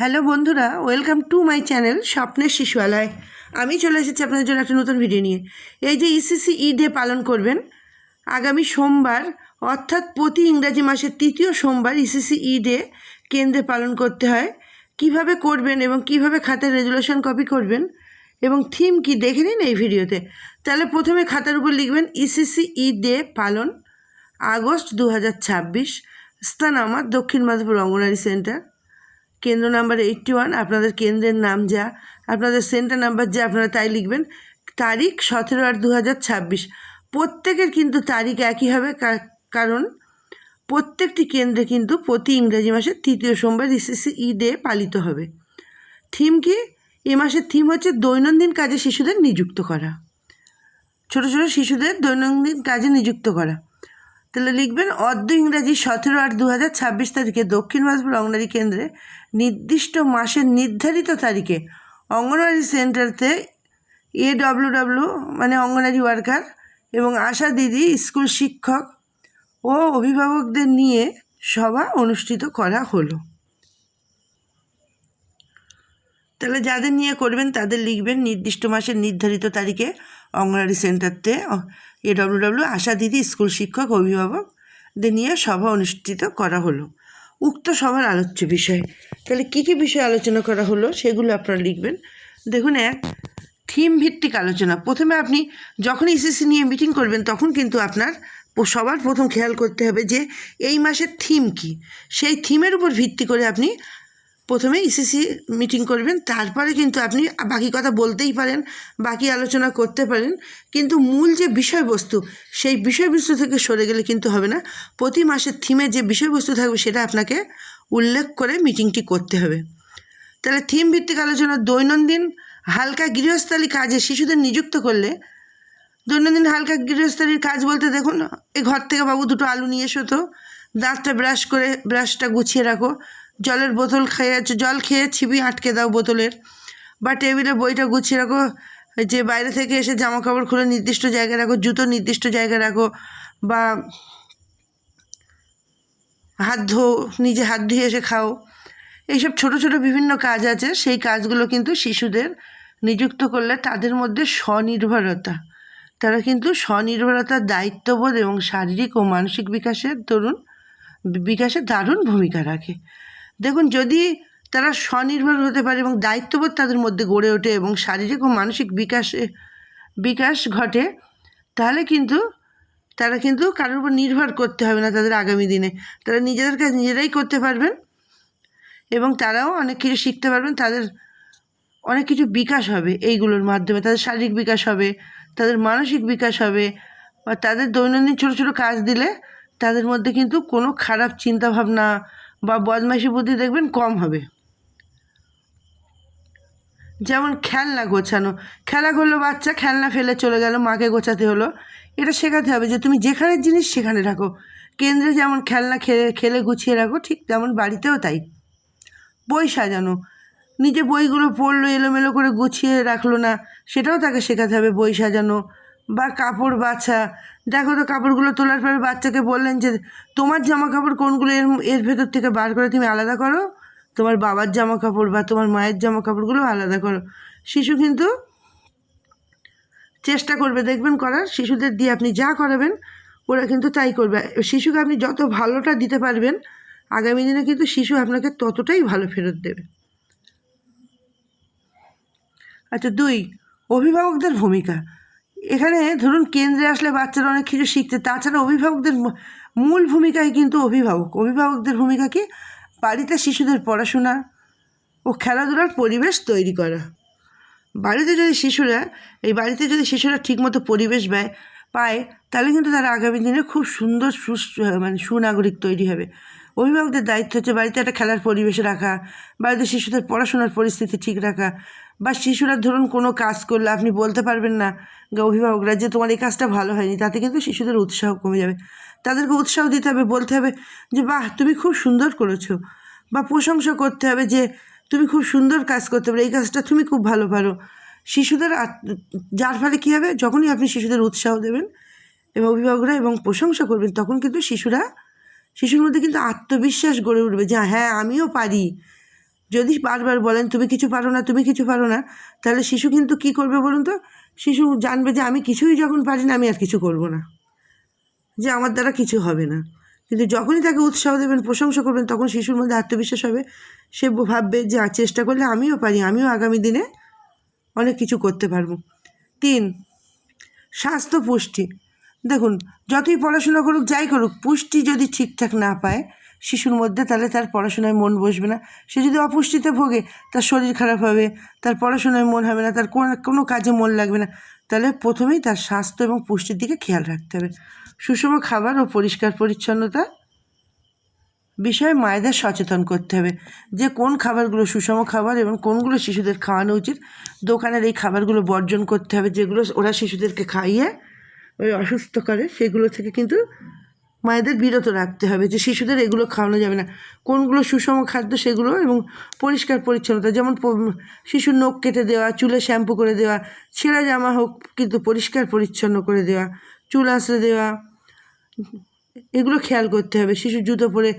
Hello বন্ধুরা, welcome to my channel স্বপ্নের শিশুয়ালয়। আমি চলে এসেছি আপনাদের জন্য একটা নতুন ভিডিও নিয়ে। এই যে ইসিসি ই ডে পালন করবেন আগামী সোমবার, অর্থাৎ প্রতি ইংরাজি মাসের তৃতীয় সোমবার ইসিসি ই ডে কেন্দ্রে পালন করতে হয়। কিভাবে করবেন এবং কিভাবে খাতার রেজুলেশন কপি করবেন এবং থিম কি দেখে নিন এই ভিডিওতে। তাহলে প্রথমে খাতার উপর লিখবেন ইসিসি ই ডে পালন আগস্ট 2026, স্থান আমার দক্ষিণ মাধবপুর অঙ্গনারী সেন্টার, কেন্দ্র নাম্বার 81, আপনাদের কেন্দ্রের নাম যা, আপনাদের সেন্টার নাম্বার যা, আপনারা তাই লিখবেন। তারিখ 17/8/2026। প্রত্যেকের কিন্তু তারিখ একই হবে, কারণ প্রত্যেকটি কেন্দ্রে কিন্তু প্রতি ইংরাজি মাসের তৃতীয় সোমবার ইসিসি ই ডে পালিত হবে। থিম কি? এ মাসের থিম হচ্ছে দৈনন্দিন কাজে শিশুদের নিযুক্ত করা, ছোট ছোট শিশুদের দৈনন্দিন কাজে নিযুক্ত করা। তাহলে লিখবেন অদ্য ইংরাজি 17/8/2026 তারিখে দক্ষিণ মাধবপুর অঙ্গনারী কেন্দ্রে নির্দিষ্ট মাসের নির্ধারিত তারিখে অঙ্গনওয়াড়ি সেন্টারতে AWW মানে অঙ্গনওয়াড়ি ওয়ার্কার এবং আশা দিদি, স্কুল শিক্ষক ও অভিভাবকদের নিয়ে সভা অনুষ্ঠিত করা হলো। তাহলে যাদের নিয়ে করবেন তাদের লিখবেন নির্দিষ্ট মাসের নির্ধারিত তারিখে অঙ্গনওয়াড়ি সেন্টারতে AWW আশা দিদি, স্কুল শিক্ষক, অভিভাবকদের নিয়ে সভা অনুষ্ঠিত করা হলো। উক্ত সভার আলোচ্য বিষয়, তাহলে কী কী বিষয় আলোচনা করা হলো সেগুলো আপনারা লিখবেন। দেখুন, থিম ভিত্তিক আলোচনা। প্রথমে আপনি যখন ইসিসি নিয়ে মিটিং করবেন তখন কিন্তু আপনার সবার প্রথম খেয়াল করতে হবে যে এই মাসের থিম কী। সেই থিমের উপর ভিত্তি করে আপনি প্রথমে ইসিসি মিটিং করবেন, তারপরে কিন্তু আপনি বাকি কথা বলতেই পারেন, বাকি আলোচনা করতে পারেন, কিন্তু মূল যে বিষয়বস্তু সেই বিষয়বস্তু থেকে সরে গেলে কিন্তু হবে না। প্রতি মাসের থিমে যে বিষয়বস্তু থাকবে সেটা আপনাকে উল্লেখ করে মিটিংটি করতে হবে। তাহলে থিম ভিত্তিক আলোচনা, দৈনন্দিন হালকা গৃহস্থালী কাজে শিশুদের নিযুক্ত করলে। দৈনন্দিন হালকা গৃহস্থালীর কাজ বলতে দেখুন, এই ঘর থেকে বাবু দুটো আলু নিয়ে এসো তো, দাঁতটা ব্রাশটা গুছিয়ে রাখো, জলের বোতল জল খেয়ে ছিপি আটকে দাও বোতলের, বা টেবিলে বইটা গুছিয়ে রাখো, যে বাইরে থেকে এসে জামা কাপড় খুলে নির্দিষ্ট জায়গায় রাখো, জুতো নির্দিষ্ট জায়গায় রাখো, বা নিজে হাত ধুয়ে এসে খাও। এইসব ছোট ছোট বিভিন্ন কাজ আছে, সেই কাজগুলো কিন্তু শিশুদের নিযুক্ত করলে তাদের মধ্যে তারা কিন্তু স্বনির্ভরতার, দায়িত্ববোধ এবং শারীরিক ও মানসিক বিকাশে দারুণ ভূমিকা রাখে। দেখুন, যদি তারা স্বনির্ভর হতে পারে এবং দায়িত্ববোধ তাদের মধ্যে গড়ে ওঠে এবং শারীরিক ও মানসিক বিকাশ ঘটে, তাহলে কিন্তু তারা কিন্তু কারোর উপর নির্ভর করতে হবে না। তাদের আগামী দিনে তারা নিজেদের কাজ নিজেরাই করতে পারবেন এবং তারাও অনেক কিছু শিখতে পারবেন। তাদের অনেক কিছু বিকাশ হবে এইগুলোর মাধ্যমে। তাদের শারীরিক বিকাশ হবে, তাদের মানসিক বিকাশ হবে, বা তাদের দৈনন্দিন ছোটো ছোটো কাজ দিলে তাদের মধ্যে কিন্তু কোনো খারাপ চিন্তাভাবনা বা বদমাইশি বুদ্ধি দেখবেন কম হবে। যেমন খেলনা গোছানো, খেলা করলো বাচ্চা, খেলনা ফেলে চলে গেল, মাকে গোছাতে হলো। এটা শেখাতে হবে যে তুমি যেখানে জিনিস সেখানে রাখো। কেন্দ্রে যেমন খেলনা খেলে গুছিয়ে রাখো, ঠিক তেমন বাড়িতেও তাই। বই সাজানো, নিজে বইগুলো পড়লো, এলোমেলো করে গুছিয়ে রাখলো না, সেটাও তাকে শেখাতে হবে বই সাজানো। বা কাপড় বাছা, দেখো তো কাপড়গুলো তোলার পরে বাচ্চাকে বললেন যে তোমার জামা কাপড় কোনগুলো এর ভেতর থেকে বার করে তুমি আলাদা করো, তোমার বাবার জামা কাপড় বা তোমার মায়ের জামা কাপড়গুলো আলাদা করো। শিশু কিন্তু চেষ্টা করবে, দেখবেন করার। শিশুদের দিয়ে আপনি যা করাবেন ওরা কিন্তু তাই করবে। শিশুকে আপনি যত ভালোটা দিতে পারবেন আগামী দিনে কিন্তু শিশু আপনাকে ততটাই ভালো ফেরত দেবে। আচ্ছা, 2, অভিভাবকদের ভূমিকা। এখানে ধরুন কেন্দ্রে আসলে বাচ্চারা অনেক কিছু শিখতে, তাছাড়া অভিভাবকদের মূল ভূমিকাই কিন্তু অভিভাবকদের ভূমিকা কি? বাড়িতে শিশুদের পড়াশোনা ও খেলাধুলার পরিবেশ তৈরি করা। বাড়িতে যদি শিশুরা ঠিকমতো পরিবেশ পায় তাহলে কিন্তু তারা আগামী দিনে খুব সুন্দর সুনাগরিক তৈরি হবে। অভিভাবকদের দায়িত্ব হচ্ছে বাড়িতে একটা খেলার পরিবেশ রাখা, বাড়িতে শিশুদের পড়াশোনার পরিস্থিতি ঠিক রাখা। বা শিশুরা ধরুন কোনো কাজ করলে আপনি বলতে পারবেন না অভিভাবকরা যে তোমার এই কাজটা ভালো হয়নি, তাতে কিন্তু শিশুদের উৎসাহ কমে যাবে। তাদেরকে উৎসাহ দিতে হবে, বলতে হবে যে বাহ তুমি খুব সুন্দর করেছো, বা প্রশংসা করতে হবে যে তুমি খুব সুন্দর কাজ করতে পারো, এই কাজটা তুমি খুব ভালো পারো। শিশুদের যার ফলে কী হবে, যখনই আপনি শিশুদের উৎসাহ দেবেন এবং অভিভাবকরা এবং প্রশংসা করবেন, তখন কিন্তু শিশুর মধ্যে কিন্তু আত্মবিশ্বাস গড়ে উঠবে যে হ্যাঁ আমিও পারি, যদি বারবার বলেন তুমি কিছু পারো না, তুমি কিছু পারো না, তাহলে শিশু কিন্তু কী করবে বলুন তো? শিশু জানবে যে আমি কিছুই যখন পারি না, আমি আর কিছু করব না, যে আমার দ্বারা কিছু হবে না। কিন্তু যখনই তাকে উৎসাহ দেবেন, প্রশংসা করবেন, তখন শিশুর মধ্যে আত্মবিশ্বাস হবে। সে ভাববে যে চেষ্টা করলে আমিও পারি, আমিও আগামী দিনে অনেক কিছু করতে পারবো। 3, স্বাস্থ্য পুষ্টি। দেখুন, যতই পড়াশোনা করুক, যাই করুক, পুষ্টি যদি ঠিকঠাক না পায় শিশুর মধ্যে, তাহলে তার পড়াশোনায় মন বসবে না। সে যদি অপুষ্টিতে ভোগে, তার শরীর খারাপ হবে, তার পড়াশোনায় মন হবে না, তার কোনো কাজে মন লাগবে না। তাহলে প্রথমেই তার স্বাস্থ্য এবং পুষ্টির দিকে খেয়াল রাখতে হবে। সুষম খাবার ও পরিষ্কার পরিচ্ছন্নতা বিষয়ে মায়েদের সচেতন করতে হবে, যে কোন খাবারগুলো সুষম খাবার এবং কোনগুলো শিশুদের খাওয়ানো উচিত। দোকানের এই খাবারগুলো বর্জন করতে হবে, যেগুলো ওরা শিশুদেরকে খাইয়ে ওই অসুস্থ করে, সেগুলো থেকে কিন্তু মায়েদের বিরত রাখতে হবে, যে শিশুদের এগুলো খাওয়ানো যাবে না। কোনগুলো সুষম খাদ্য সেগুলো, এবং পরিষ্কার পরিচ্ছন্নতা, যেমন শিশুর নখ কেটে দেওয়া, চুলে শ্যাম্পু করে দেওয়া, ছেঁড়া জামা হোক কিন্তু পরিষ্কার পরিচ্ছন্ন করে দেওয়া, চুল আঁচড়ে দেওয়া, এগুলো খেয়াল করতে হবে। শিশু জুতো পরে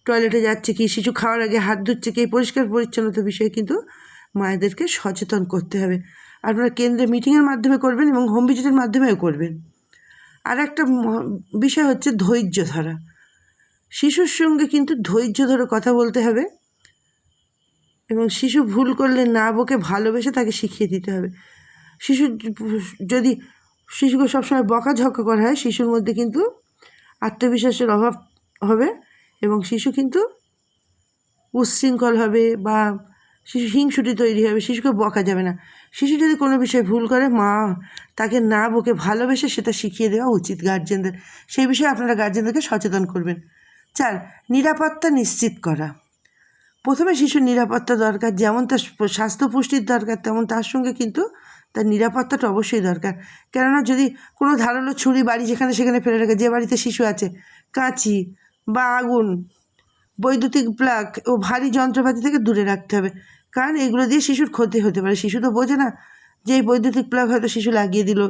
টয়লেটে যাচ্ছে কি, শিশু খাওয়ার আগে হাত ধুচ্ছে কি, পরিষ্কার পরিচ্ছন্নতার বিষয়ে কিন্তু মায়েদেরকে সচেতন করতে হবে। আপনারা কেন্দ্রে মিটিংয়ের মাধ্যমে করবেন এবং হোম ভিজিটের মাধ্যমেও করবেন। আর একটা বিষয় হচ্ছে ধৈর্য ধরা। শিশুর সঙ্গে কিন্তু ধৈর্য ধরে কথা বলতে হবে, এবং শিশু ভুল করলে না বকে ভালোবেসে তাকে শিখিয়ে দিতে হবে। যদি শিশুকে সবসময় বকাঝকা করা হয়, শিশুর মধ্যে কিন্তু আত্মবিশ্বাসের অভাব হবে, এবং শিশু কিন্তু উচ্ছৃঙ্খল হবে, বা শিশু হিংসুটি তৈরি হবে। শিশুকে বকা যাবে না। শিশু যদি কোনো বিষয়ে ভুল করে, মা তাকে না বকে ভালোবেসে সেটা শিখিয়ে দেওয়া উচিত গার্জেনদের। সেই বিষয়ে আপনারা গার্জেনদেরকে সচেতন করবেন। 4, নিরাপত্তা নিশ্চিত করা। প্রথমে শিশুর নিরাপত্তা দরকার, যেমন তার স্বাস্থ্য পুষ্টির দরকার, তেমন তার সঙ্গে কিন্তু তার নিরাপত্তাটা অবশ্যই দরকার। কেননা যদি কোনো ধারালো ছুরি বাড়ি যেখানে সেখানে ফেলে রাখে, যে বাড়িতে শিশু আছে, কাঁচি বা আগুন, বৈদ্যুতিক প্লাগ ও ভারী যন্ত্রপাতি থেকে দূরে রাখতে হবে, কারণ এগুলো দিয়ে শিশুর ক্ষতি হতে পারে। শিশু তো বোঝে না যে এই বৈদ্যুতিক প্লাগ হয়তো শিশু লাগিয়ে দিল,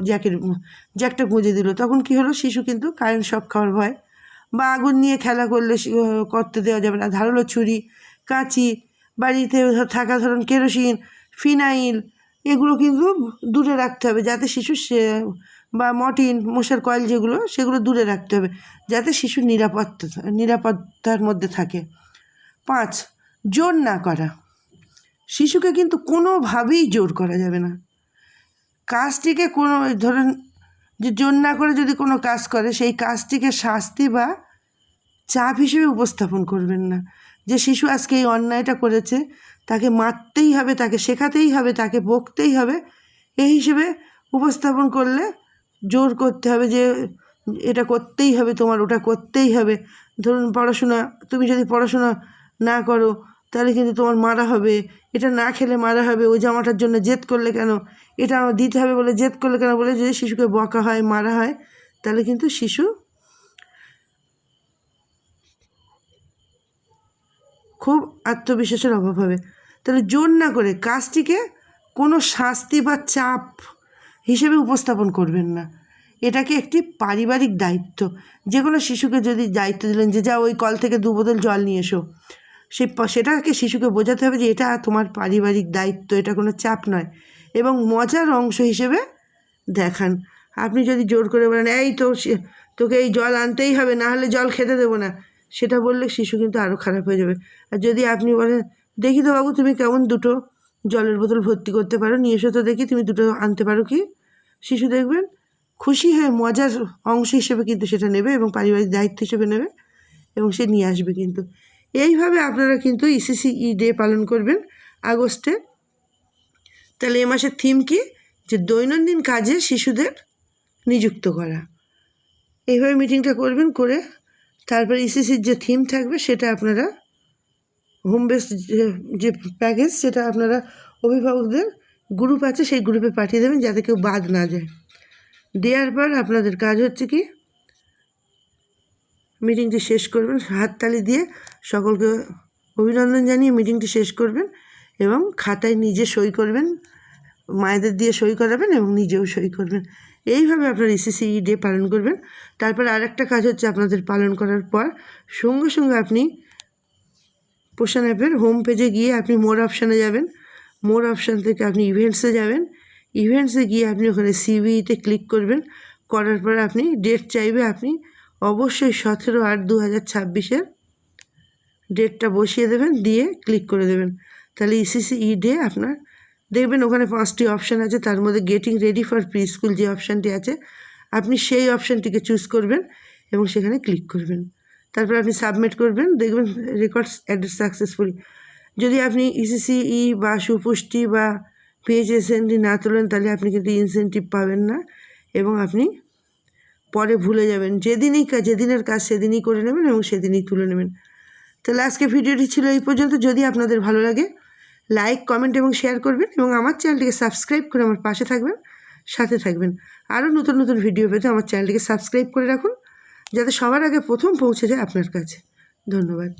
জ্যাকটা গুঁজে দিল, তখন কি হলো, শিশু কিন্তু কারেন্ট শক খাওয়ার ভয়। বা আগুন নিয়ে খেলা করলে করতে দেওয়া যাবে না। ধারালো ছুরি, কাঁচি, বাড়িতে থাকা ধরুন কেরোসিন, ফিনাইল, এগুলো কিন্তু দূরে রাখতে হবে, যাতে শিশু বা মর্টিন, মশার কয়েল, সেগুলো দূরে রাখতে হবে, যাতে শিশু নিরাপত্তার মধ্যে থাকে। 5, জোর না করা। শিশুকে কিন্তু কোনোভাবেই জোর করা যাবে না। কাজটিকে ধরেন যে জোর না করে যদি কোনো কাজ করে, সেই কাজটিকে শাস্তি বা চাপ হিসেবে উপস্থাপন করবেন না, যে শিশু আজকে এই অন্যায়টা করেছে, তাকে মারতেই হবে, তাকে শেখাতেই হবে, তাকে বকতেই হবে, এই হিসেবে উপস্থাপন করলে জোর করতে হবে, যে এটা করতেই হবে তোমার, ওটা করতেই হবে। ধরুন তুমি যদি পড়াশোনা না করো, তাহলে কিন্তু তোমার মারা হবে, এটা না খেলে মারা হবে, ওই জামাটার জন্য জেদ করলে কেন, এটা আমার দিতে হবে বলে জেদ করলে কেন, বলে যদি শিশুকে বকা হয়, মারা হয়, তাহলে কিন্তু শিশু খুব আত্মবিশ্বাসের অভাব হবে। তাহলে জোর না করে কাজটিকে কোনো শাস্তি বা চাপ হিসেবে উপস্থাপন করবেন না। এটাকে একটি পারিবারিক দায়িত্ব। যে কোনো শিশুকে যদি দায়িত্ব দিলেন যে যা ওই কল থেকে 2 বোতল জল নিয়ে এসো, সেটাকে শিশুকে বোঝাতে হবে যে এটা তোমার পারিবারিক দায়িত্ব, এটা কোনো চাপ নয়, এবং মজার অংশ হিসেবে দেখান। আপনি যদি জোর করে বলেন এই তোকে এই জল আনতেই হবে, না হলে জল খেতে দেবো না, সেটা বললে শিশু কিন্তু আরও খারাপ হয়ে যাবে। আর যদি আপনি বলেন দেখি তো বাবু তুমি কেমন 2টো জলের বোতল ভর্তি করতে পারো, নিয়ে এসো তো দেখি, তুমি 2টো আনতে পারো কি, শিশু দেখবেন খুশি হয়ে মজার অংশ হিসেবে কিন্তু সেটা নেবে, এবং পারিবারিক দায়িত্ব হিসেবে নেবে, এবং সে নিয়ে আসবে। কিন্তু এইভাবে আপনারা কিন্তু ECCE ডে পালন করবেন আগস্টে। তাহলে এ মাসের থিম কি, যে দৈনন্দিন কাজে শিশুদের নিযুক্ত করা। এইভাবে মিটিংটা করবেন, করে তারপরে ECCর যে থিম থাকবে সেটা আপনারা হোম বেসড যে প্যাকেজ, সেটা আপনারা অভিভাবকদের গ্রুপ আছে সেই গ্রুপে পাঠিয়ে দেবেন, যাতে কেউ বাদ না যায়। দেওয়ার পর আপনাদের কাজ হচ্ছে কি, মিটিংটি শেষ করবেন, হাততালি দিয়ে সকলকে অভিনন্দন জানিয়ে মিটিংটি শেষ করবেন, এবং খাতায় নিজে সই করবেন, মায়েদের দিয়ে সই করাবেন এবং নিজেও সই করবেন। এইভাবে আপনারা ECCE ডে পালন করবেন। তারপর আরেকটা কাজ হচ্ছে, আপনাদের পালন করার পর সঙ্গে সঙ্গে আপনি পোষণ অ্যাপের হোম পেজে গিয়ে আপনি মোর অপশানে যাবেন। মোর অপশান থেকে আপনি ইভেন্টসে যাবেন। ইভেন্টসে গিয়ে আপনি ওখানে সিভিইতে ক্লিক করবেন। করার পর আপনি ডেট চাইবে, আপনি অবশ্যই 17/8/2026 ডেটটা বসিয়ে দেবেন, দিয়ে ক্লিক করে দেবেন। তাহলে ইসিসি ই ডে আপনার দেখবেন ওখানে 5টি অপশান আছে, তার মধ্যে getting ready for pre school যে অপশানটি আছে আপনি সেই অপশানটিকে চুজ করবেন এবং সেখানে ক্লিক করবেন। তারপর আপনি সাবমিট করবেন, দেখবেন রেকর্ডস অ্যাডেড সাকসেসফুলি। যদি আপনি ইসিসি ই বা সুপুষ্টি বা পিএইচএসএনডি না তোলেন তাহলে আপনি কিন্তু ইনসেন্টিভ পাবেন না এবং আপনি পরে ভুলে যাবেন। যেদিনের কাজ সেদিনই করে নেবেন এবং সেদিনই তুলে নেবেন। তাহলে আজকে ভিডিওটি ছিল এই পর্যন্ত। যদি আপনাদের ভালো লাগে লাইক, কমেন্ট এবং শেয়ার করবেন এবং আমার চ্যানেলটিকে সাবস্ক্রাইব করে আমার পাশে থাকবেন, সাথে থাকবেন। আরও নতুন নতুন ভিডিও পেতে আমার চ্যানেলটিকে সাবস্ক্রাইব করে রাখুন, যাতে সবার আগে প্রথম পৌঁছে যায় আপনার কাছে। ধন্যবাদ।